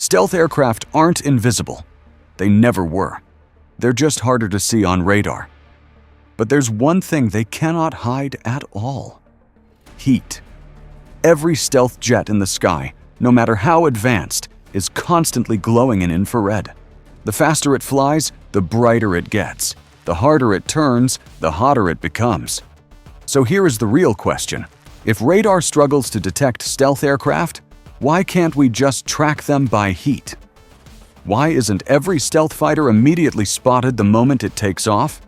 Stealth aircraft aren't invisible. They never were. They're just harder to see on radar. But there's one thing they cannot hide at all: heat. Every stealth jet in the sky, no matter how advanced, is constantly glowing in infrared. The faster it flies, the brighter it gets. The harder it turns, the hotter it becomes. So here is the real question. If radar struggles to detect stealth aircraft, why can't we just track them by heat? Why isn't every stealth fighter immediately spotted the moment it takes off?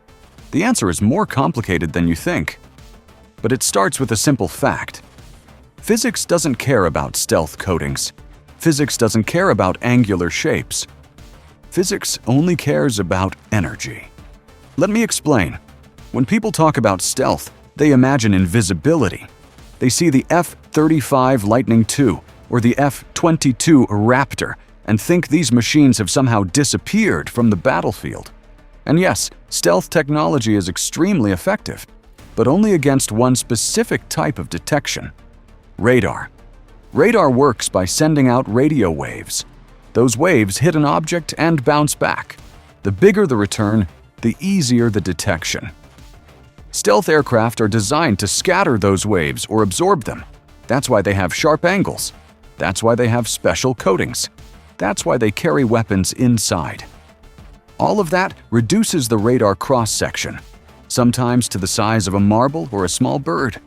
The answer is more complicated than you think. But it starts with a simple fact. Physics doesn't care about stealth coatings. Physics doesn't care about angular shapes. Physics only cares about energy. Let me explain. When people talk about stealth, they imagine invisibility. They see the F-35 Lightning II or the F-22 Raptor and think these machines have somehow disappeared from the battlefield. And yes, stealth technology is extremely effective, but only against one specific type of detection: radar. Radar works by sending out radio waves. Those waves hit an object and bounce back. The bigger the return, the easier the detection. Stealth aircraft are designed to scatter those waves or absorb them. That's why they have sharp angles. That's why they have special coatings. That's why they carry weapons inside. All of that reduces the radar cross-section, sometimes to the size of a marble or a small bird.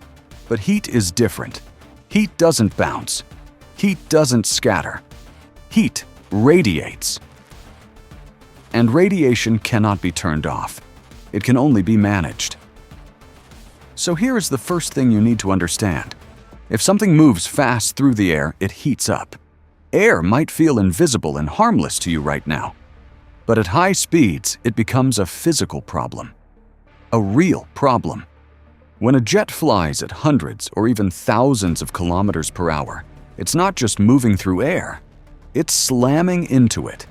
But heat is different. Heat doesn't bounce. Heat doesn't scatter. Heat radiates. And radiation cannot be turned off. It can only be managed. So here is the first thing you need to understand. If something moves fast through the air, it heats up. Air might feel invisible and harmless to you right now. But at high speeds, it becomes a physical problem. A real problem. When a jet flies at hundreds or even thousands of kilometers per hour, it's not just moving through air. It's slamming into it.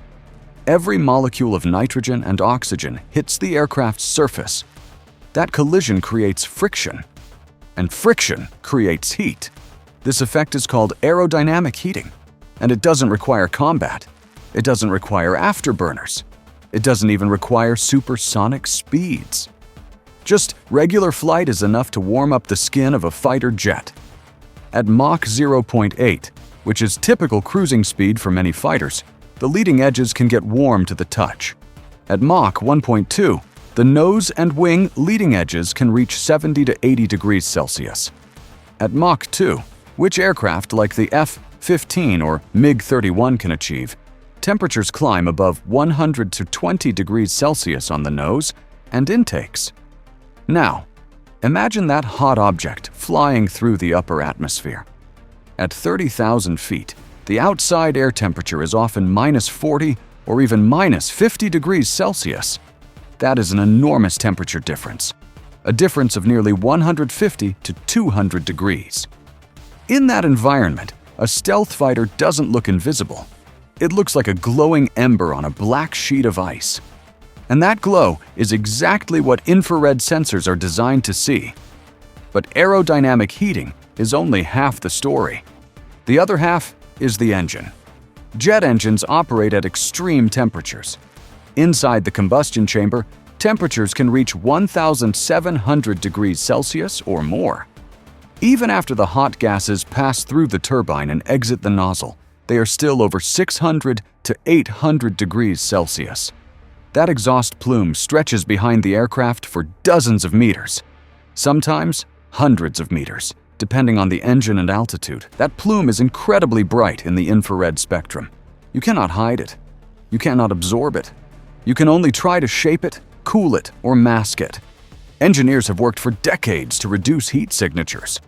Every molecule of nitrogen and oxygen hits the aircraft's surface. That collision creates friction. And friction creates heat. This effect is called aerodynamic heating. And it doesn't require combat. It doesn't require afterburners. It doesn't even require supersonic speeds. Just regular flight is enough to warm up the skin of a fighter jet. At Mach 0.8, which is typical cruising speed for many fighters, the leading edges can get warm to the touch. At Mach 1.2, the nose and wing leading edges can reach 70 to 80 degrees Celsius. At Mach 2, which aircraft like the F-15 or MiG-31 can achieve, temperatures climb above 100 to 20 degrees Celsius on the nose and intakes. Now, imagine that hot object flying through the upper atmosphere. At 30,000 feet, the outside air temperature is often minus 40 or even minus 50 degrees Celsius. That is an enormous temperature difference, a difference of nearly 150 to 200 degrees. In that environment, a stealth fighter doesn't look invisible. It looks like a glowing ember on a black sheet of ice. And that glow is exactly what infrared sensors are designed to see. But aerodynamic heating is only half the story. The other half is the engine. Jet engines operate at extreme temperatures. Inside the combustion chamber, temperatures can reach 1,700 degrees Celsius or more. Even after the hot gases pass through the turbine and exit the nozzle, they are still over 600 to 800 degrees Celsius. That exhaust plume stretches behind the aircraft for dozens of meters, sometimes hundreds of meters, depending on the engine and altitude. That plume is incredibly bright in the infrared spectrum. You cannot hide it. You cannot absorb it. You can only try to shape it, cool it, or mask it. Engineers have worked for decades to reduce heat signatures.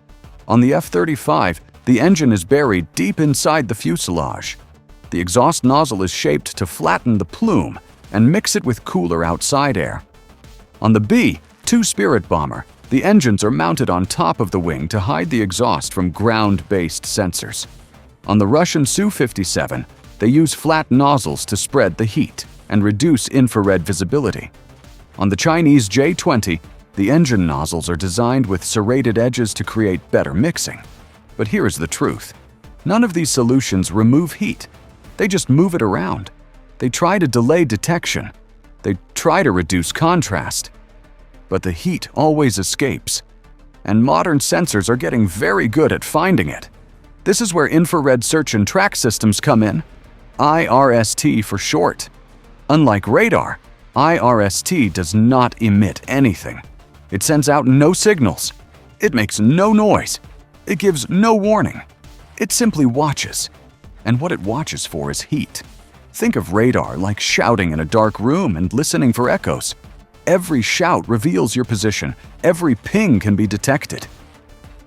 On the F-35, the engine is buried deep inside the fuselage. The exhaust nozzle is shaped to flatten the plume and mix it with cooler outside air. On the B-2 Spirit bomber, the engines are mounted on top of the wing to hide the exhaust from ground-based sensors. On the Russian Su-57, they use flat nozzles to spread the heat and reduce infrared visibility. On the Chinese J-20, the engine nozzles are designed with serrated edges to create better mixing. But here is the truth. None of these solutions remove heat. They just move it around. They try to delay detection. They try to reduce contrast. But the heat always escapes, and modern sensors are getting very good at finding it. This is where infrared search and track systems come in, IRST for short. Unlike radar, IRST does not emit anything. It sends out no signals. It makes no noise. It gives no warning. It simply watches. And what it watches for is heat. Think of radar like shouting in a dark room and listening for echoes. Every shout reveals your position. Every ping can be detected.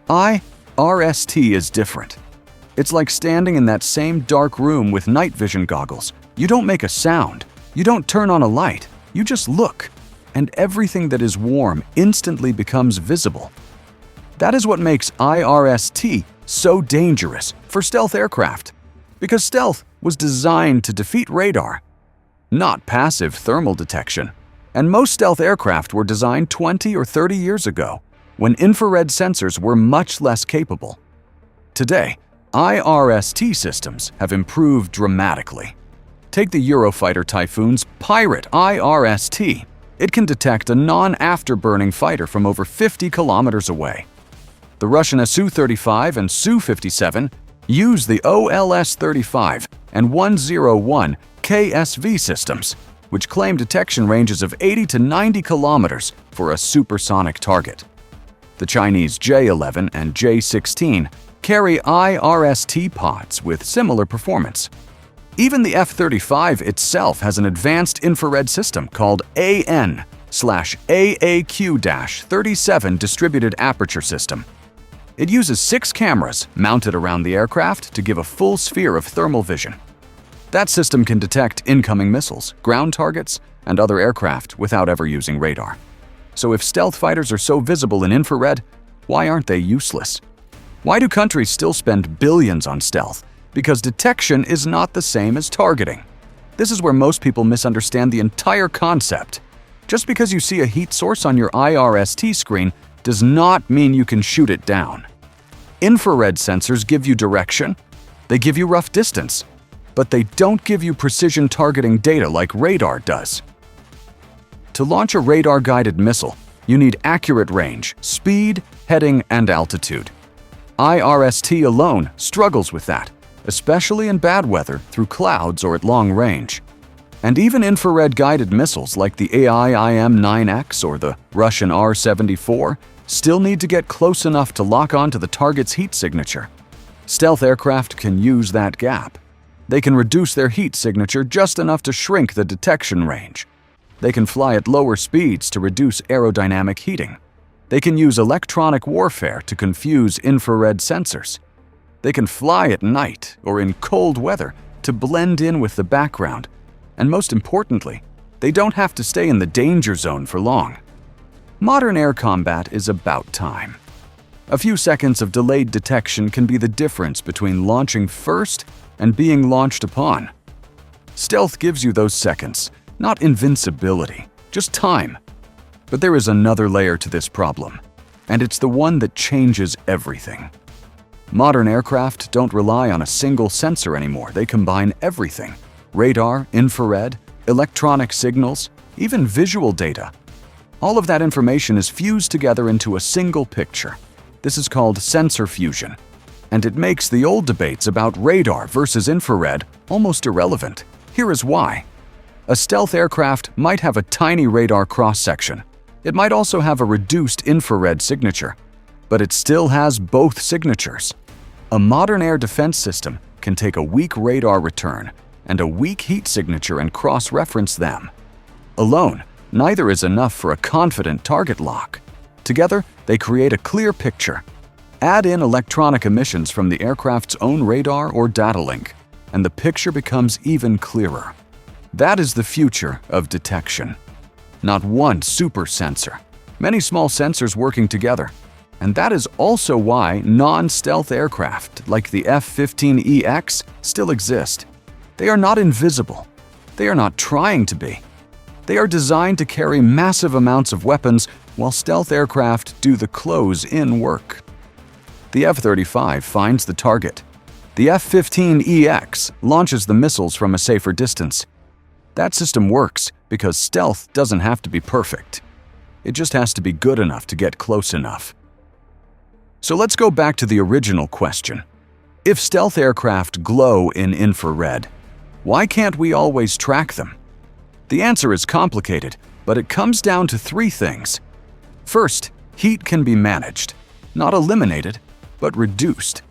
IRST is different. It's like standing in that same dark room with night vision goggles. You don't make a sound. You don't turn on a light. You just look. And everything that is warm instantly becomes visible. That is what makes IRST so dangerous for stealth aircraft. Because stealth was designed to defeat radar, not passive thermal detection. And most stealth aircraft were designed 20 or 30 years ago, when infrared sensors were much less capable. Today, IRST systems have improved dramatically. Take the Eurofighter Typhoon's Pirate IRST. It can detect a non-afterburning fighter from over 50 kilometers away. The Russian Su-35 and Su-57 use the OLS-35 and 101 KSV systems, which claim detection ranges of 80 to 90 kilometers for a supersonic target. The Chinese J-11 and J-16 carry IRST pods with similar performance. Even the F-35 itself has an advanced infrared system called AN/AAQ-37 Distributed Aperture System. It uses 6 cameras mounted around the aircraft to give a full sphere of thermal vision. That system can detect incoming missiles, ground targets, and other aircraft without ever using radar. So if stealth fighters are so visible in infrared, why aren't they useless? Why do countries still spend billions on stealth? Because detection is not the same as targeting. This is where most people misunderstand the entire concept. Just because you see a heat source on your IRST screen does not mean you can shoot it down. Infrared sensors give you direction, they give you rough distance, but they don't give you precision targeting data like radar does. To launch a radar-guided missile, you need accurate range, speed, heading, and altitude. IRST alone struggles with that, especially in bad weather through clouds or at long range. And even infrared-guided missiles like the AIM-9X or the Russian R-74 still need to get close enough to lock onto the target's heat signature. Stealth aircraft can use that gap. They can reduce their heat signature just enough to shrink the detection range. They can fly at lower speeds to reduce aerodynamic heating. They can use electronic warfare to confuse infrared sensors. They can fly at night or in cold weather to blend in with the background. And most importantly, they don't have to stay in the danger zone for long. Modern air combat is about time. A few seconds of delayed detection can be the difference between launching first and being launched upon. Stealth gives you those seconds, not invincibility, just time. But there is another layer to this problem, and it's the one that changes everything. Modern aircraft don't rely on a single sensor anymore. They combine everything: radar, infrared, electronic signals, even visual data. All of that information is fused together into a single picture. This is called sensor fusion, and it makes the old debates about radar versus infrared almost irrelevant. Here is why. A stealth aircraft might have a tiny radar cross-section. It might also have a reduced infrared signature, but it still has both signatures. A modern air defense system can take a weak radar return and a weak heat signature and cross-reference them. Alone, neither is enough for a confident target lock. Together, they create a clear picture. Add in electronic emissions from the aircraft's own radar or data link, and the picture becomes even clearer. That is the future of detection. Not one super sensor, many small sensors working together. And that is also why non-stealth aircraft like the F-15EX still exist. They are not invisible. They are not trying to be. They are designed to carry massive amounts of weapons while stealth aircraft do the close-in work. The F-35 finds the target. The F-15EX launches the missiles from a safer distance. That system works because stealth doesn't have to be perfect. It just has to be good enough to get close enough. So let's go back to the original question. If stealth aircraft glow in infrared, why can't we always track them? The answer is complicated, but it comes down to three things. First, heat can be managed, not eliminated, but reduced.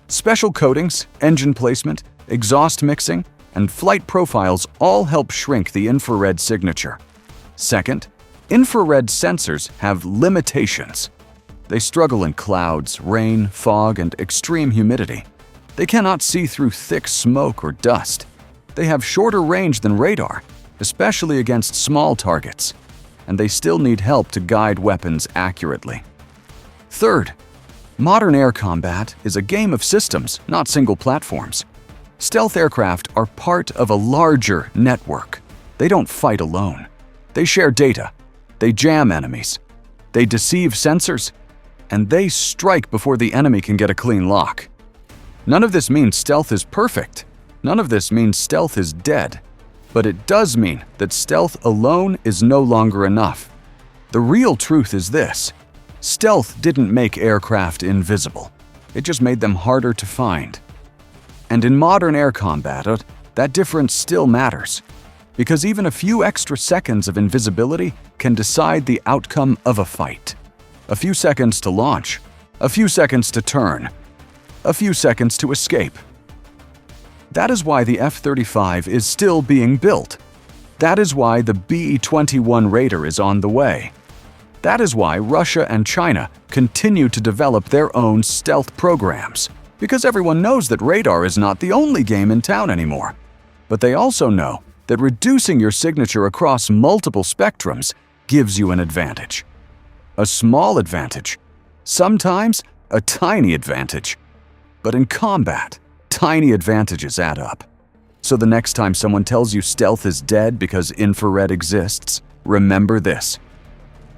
Special coatings, engine placement, exhaust mixing, and flight profiles all help shrink the infrared signature. Second, infrared sensors have limitations. They struggle in clouds, rain, fog, and extreme humidity. They cannot see through thick smoke or dust. They have shorter range than radar, especially against small targets, and they still need help to guide weapons accurately. Third, modern air combat is a game of systems, not single platforms. Stealth aircraft are part of a larger network. They don't fight alone. They share data. They jam enemies. They deceive sensors. And they strike before the enemy can get a clean lock. None of this means stealth is perfect. None of this means stealth is dead. But it does mean that stealth alone is no longer enough. The real truth is this: stealth didn't make aircraft invisible. It just made them harder to find. And in modern air combat, that difference still matters. Because even a few extra seconds of invisibility can decide the outcome of a fight. A few seconds to launch, a few seconds to turn, a few seconds to escape. That is why the F-35 is still being built. That is why the B-21 Raider is on the way. That is why Russia and China continue to develop their own stealth programs, because everyone knows that radar is not the only game in town anymore. But they also know that reducing your signature across multiple spectrums gives you an advantage. A small advantage, sometimes a tiny advantage. But in combat, tiny advantages add up. So the next time someone tells you stealth is dead because infrared exists, remember this.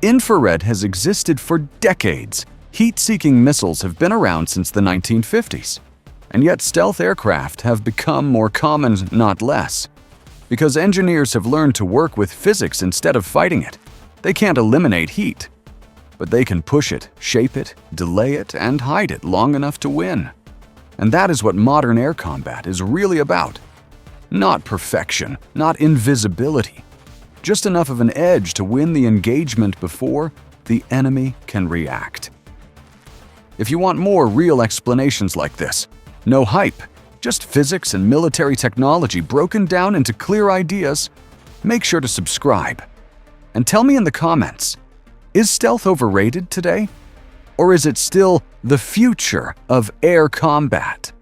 Infrared has existed for decades. Heat-seeking missiles have been around since the 1950s. And yet stealth aircraft have become more common, not less. Because engineers have learned to work with physics instead of fighting it. They can't eliminate heat, but they can push it, shape it, delay it, and hide it long enough to win. And that is what modern air combat is really about. Not perfection, not invisibility. Just enough of an edge to win the engagement before the enemy can react. If you want more real explanations like this, no hype, just physics and military technology broken down into clear ideas, make sure to subscribe. And tell me in the comments, is stealth overrated today? Or is it still the future of air combat?